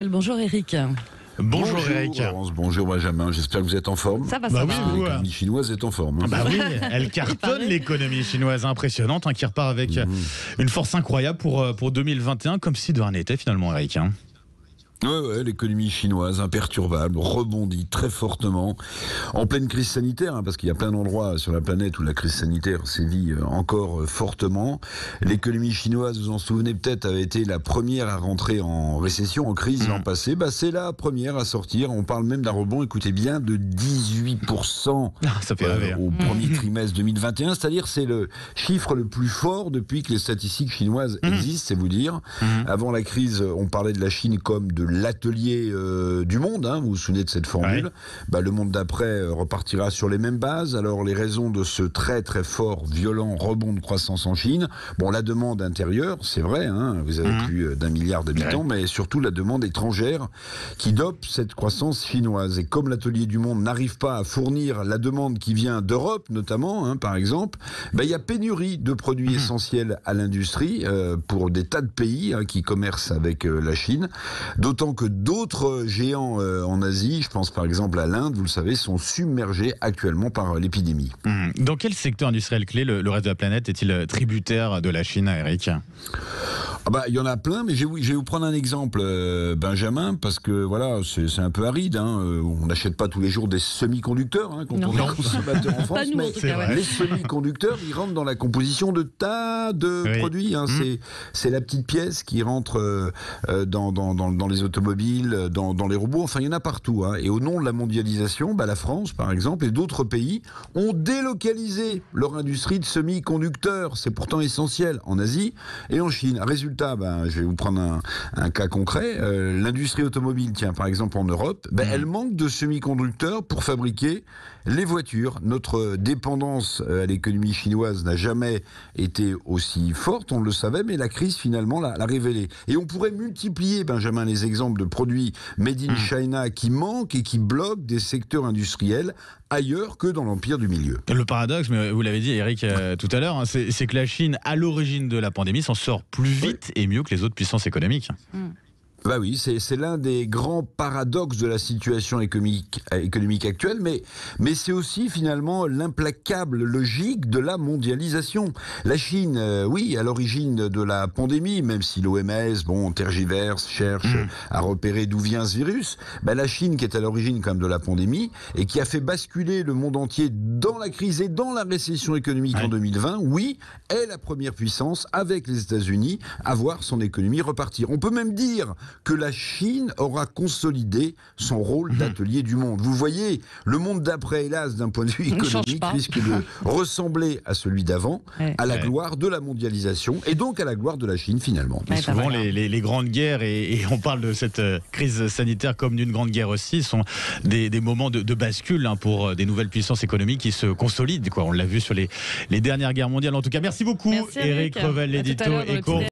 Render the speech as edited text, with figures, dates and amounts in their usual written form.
Bonjour Eric. Bonjour Eric. Laurence, bonjour Benjamin, j'espère que vous êtes en forme. Ça va, Bah ça oui, va. vous, L'économie chinoise est en forme. Bah oui, elle cartonne l'économie chinoise, impressionnante, qui repart avec une force incroyable pour 2021, comme si de rien n'était finalement Eric. Ouais, l'économie chinoise, imperturbable, rebondit très fortement, en pleine crise sanitaire, parce qu'il y a plein d'endroits sur la planète où la crise sanitaire sévit encore fortement. L'économie chinoise, vous en souvenez peut-être, avait été la première à rentrer en récession, en crise l'an passé. C'est la première à sortir. On parle même d'un rebond, écoutez bien, de 18% Ça fait rêver. au premier trimestre 2021. C'est-à-dire c'est le chiffre le plus fort depuis que les statistiques chinoises existent, c'est vous dire. Avant la crise, on parlait de la Chine comme de l'atelier du monde, vous vous souvenez de cette formule. Le monde d'après repartira sur les mêmes bases. Alors les raisons de ce très très fort, violent rebond de croissance en Chine, la demande intérieure, c'est vrai, vous avez plus d'1 milliard d'habitants, mais surtout la demande étrangère qui dope cette croissance chinoise. Et comme l'atelier du monde n'arrive pas à fournir la demande qui vient d'Europe notamment, par exemple, il y a pénurie de produits essentiels à l'industrie pour des tas de pays qui commercent avec la Chine, d'autant que d'autres géants en Asie, je pense par exemple à l'Inde, vous le savez, sont submergés actuellement par l'épidémie. Dans quel secteur industriel clé le reste de la planète est-il tributaire de la Chine, Eric ? Il y en a plein, mais je vais vous prendre un exemple, Benjamin, parce que voilà, c'est un peu aride. On n'achète pas tous les jours des semi-conducteurs quand on est consommateur en France, Pas nous, mais en tout cas, les semi-conducteurs, ils rentrent dans la composition de tas de produits. C'est la petite pièce qui rentre dans les automobiles, dans les robots. Enfin, il y en a partout. Et au nom de la mondialisation, la France, par exemple, et d'autres pays ont délocalisé leur industrie de semi-conducteurs. C'est pourtant essentiel en Asie et en Chine. Résultat, je vais vous prendre un cas concret. L'industrie automobile, par exemple en Europe, elle manque de semi-conducteurs pour fabriquer les voitures. Notre dépendance à l'économie chinoise n'a jamais été aussi forte, on le savait, mais la crise finalement l'a révélé. Et on pourrait multiplier, Benjamin, les exemples de produits made in China qui manquent et qui bloquent des secteurs industriels ailleurs que dans l'empire du milieu. Le paradoxe, mais vous l'avez dit Eric tout à l'heure, c'est que la Chine, à l'origine de la pandémie, s'en sort plus vite et mieux que les autres puissances économiques. Oui, c'est l'un des grands paradoxes de la situation économique actuelle, mais c'est aussi finalement l'implacable logique de la mondialisation. La Chine, à l'origine de la pandémie, même si l'OMS, tergiverse, cherche à repérer d'où vient ce virus, la Chine qui est à l'origine quand même de la pandémie et qui a fait basculer le monde entier dans la crise et dans la récession économique en 2020, est la première puissance avec les États-Unis à voir son économie repartir. On peut même dire que la Chine aura consolidé son rôle d'atelier du monde. Vous voyez, le monde d'après, hélas, d'un point de vue économique, risque de ressembler à celui d'avant, à la gloire de la mondialisation et donc à la gloire de la Chine finalement. Mais souvent, les grandes guerres, et on parle de cette crise sanitaire comme d'une grande guerre aussi, sont des moments de bascule pour des nouvelles puissances économiques qui se consolident. On l'a vu sur les dernières guerres mondiales. En tout cas, merci beaucoup, merci Eric Revel, l'édito Éco.